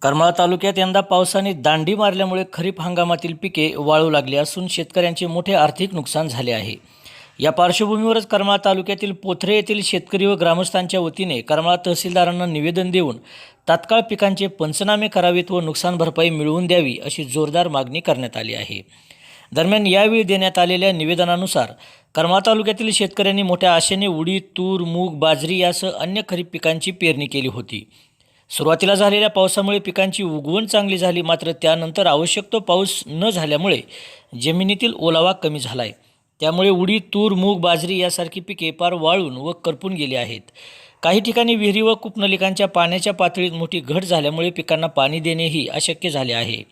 करमाळा तालुक्यात यंदा पावसाने दांडी मारल्यामुळे खरीप हंगामातील पिके वाळू लागली असून शेतकऱ्यांचे मोठे आर्थिक नुकसान झाले आहे। या पार्श्वभूमीवरच करमाळा तालुक्यातील पोथरे येथील शेतकरी व ग्रामस्थांच्या वतीने करमाळा तहसीलदारांना निवेदन देऊन तात्काळ पिकांचे पंचनामे करावेत व नुकसान भरपाई मिळवून द्यावी अशी जोरदार मागणी करण्यात आली आहे। दरम्यान यावेळी देण्यात आलेल्या निवेदनानुसार करमाळा तालुक्यातील शेतकऱ्यांनी मोठ्या आशेने उडीद, तूर, मूग, बाजरी यासह अन्य खरीप पिकांची पेरणी केली होती। सुरुवातीला झालेल्या पावसामुळे पिकांची उगवण चांगली झाली, मात्र त्यानंतर आवश्यक तो पाऊस न झाल्यामुळे जमिनीतील ओलावा कमी झाला आहे। त्यामुळे उडीद, तूर, मूग, बाजरी यासारखी पिके पार वाळून व करपून गेली आहेत। काही ठिकाणी विहिरी व कूपनलिकांच्या पाण्याच्या पातळीत मोठी घट झाल्यामुळे पिकांना पाणी देणेही अशक्य झाले आहे।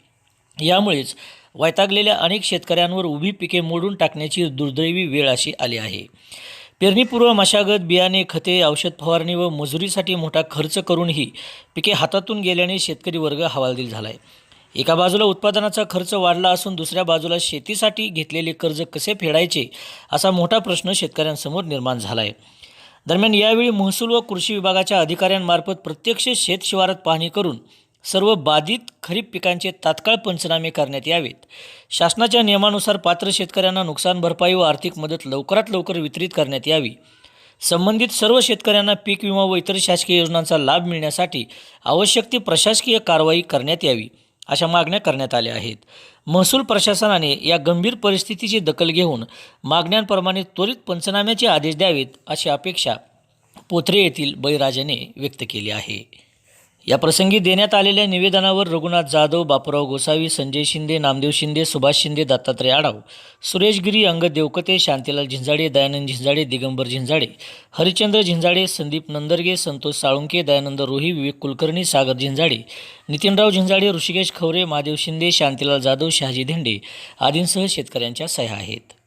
यामुळेच वैतागलेल्या अनेक शेतकऱ्यांवर उभी पिके मोडून टाकण्याची दुर्दैवी वेळ अशी आली आहे। पेरणीपूर्व मशागत, बियाणे, खते, औषध फवारणी व मजुरीसाठी मोठा खर्च करूनही पिके हातातून गेल्याने शेतकरी वर्ग हवालदिल झाला आहे। एका बाजूला उत्पादनाचा खर्च वाढला असून दुसऱ्या बाजूला शेतीसाठी घेतलेले कर्ज कसे फेडायचे असा मोठा प्रश्न शेतकऱ्यांसमोर निर्माण झाला आहे। दरम्यान यावेळी महसूल व कृषी विभागाच्या अधिकाऱ्यांमार्फत प्रत्यक्ष शेत शिवारात पाहणी करून सर्व बाधित खरीप पिकांचे तात्काळ पंचनामे करण्यात यावेत। शासनाच्या नियमानुसार पात्र शेतकऱ्यांना नुकसान भरपाई व आर्थिक मदत लवकरात लवकर वितरित करण्यात यावी। संबंधित सर्व शेतकऱ्यांना पीक विमा व इतर शासकीय योजनांचा लाभ मिळण्यासाठी आवश्यक ती प्रशासकीय कारवाई करण्यात यावी अशा मागण्या करण्यात आल्या आहेत। महसूल प्रशासनाने या गंभीर परिस्थितीची दखल घेऊन मागण्यांप्रमाणे त्वरित पंचनाम्याचे आदेश द्यावेत अशी अपेक्षा पोथरे येथील बळीराजाने व्यक्त केली आहे। या प्रसंगी देण्यात आलेल्या निवेदनावर रघुनाथ जाधव, बापूराव गोसावी, संजय शिंदे, नामदेव शिंदे, सुभाष शिंदे, दत्तात्रय आढाव, सुरेश गिरी, अंगद देवकते, शांतीलाल झिंजाडे, दयानंद झिंजाडे, दिगंबर झिंजाडे, हरिचंद्र झिंजाडे, संदीप नंदरगे, संतोष साळुंके, दयानंद रोही, विवेक कुलकर्णी, सागर झिंजाडे, नितीनराव झिंजाडे, ऋषिकेश खवरे, महादेव शिंदे, शांतीलाल जाधव, शहाजी धेंडे आदींसह शेतकऱ्यांच्या सह्या आहेत।